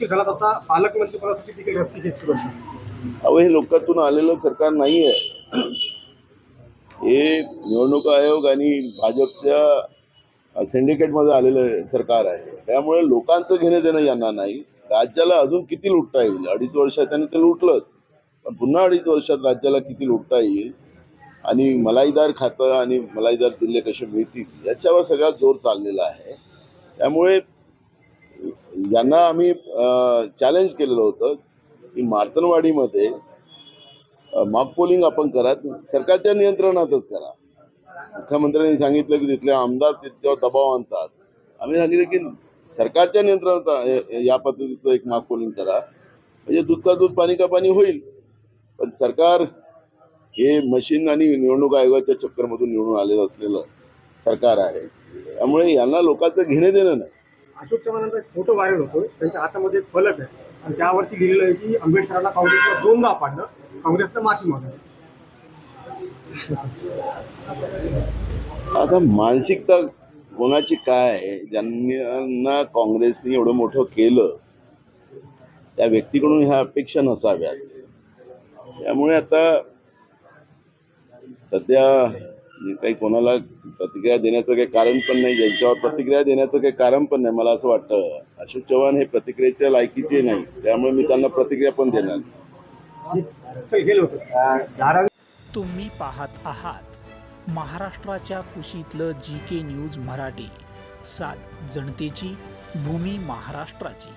घालत होता पालकमंत्री पदासाठी देखील रस्सीखेच सुरू आहे. अहो, हे लोकातून आलेलं सरकार नाही आहे. हे निवडणूक आयोग आणि भाजपच्या सिंडिकेटमध्ये आलेलं सरकार आहे. त्यामुळे लोकांचं घेणं देणं यांना नाही. राज्याला अजून किती लुटता येईल? 2.5 वर्षात त्यांनी ते लुटलंच, पण पुन्हा 2.5 वर्षात राज्याला किती लुटता येईल आणि मलाईदार खातं आणि मलाईदार जिल्हे कसे मिळतील याच्यावर सगळा जोर चाललेला आहे. त्यामुळे यांना आम्ही चॅलेंज केलेलं होतं की मार्तनवाडीमध्ये मॉक पोलिंग आपण करा, सरकारच्या नियंत्रणातच करा. मुख्यमंत्र्यांनी सांगितलं की तिथले आमदार त्याच्यावर दबाव आणतात. आम्ही सांगितलं की सरकारच्या नियंत्रणात या पद्धतीचं एक मॉक पोलिंग करा, म्हणजे दूध का दूध पाणी का पाणी होईल. पण सरकार हे मशीन आणि निवडणूक आयोगाच्या चक्करमधून निवडून आलेलं असलेलं सरकार आहे. त्यामुळे यांना लोकांचं घेणं देणं नाही. अशोक चव्हाणांचा एक फोटो व्हायरल होतोय. त्यांच्या हातामध्ये एक फलक आहे आणि त्यावरती लिहिलेलं आहे की आंबेडकरांना काँग्रेसला 2दा पाडलं, काँग्रेसनं माफी मागावी. आता मानसिकता कोणाची काय आहे? ज्यांना काँग्रेसने एवढं मोठं केलं त्या व्यक्तीकडून ह्या अपेक्षा नसाव्यात. त्यामुळे आता सध्या काही कोणाला प्रतिक्रिया देण्याचं काही कारण पण नाही, ज्यांच्यावर प्रतिक्रिया देण्याचं काही कारण पण नाही. मला असं वाटतं अशोक चव्हाण हे प्रतिक्रियेच्या लायकीचे नाही, त्यामुळे मी त्यांना प्रतिक्रिया पण देणार नाही. तुम्ही पाहत आहात महाराष्ट्राच्या कुशीतलं GK न्यूज मराठी, सात जनतेची, भूमी महाराष्ट्राची.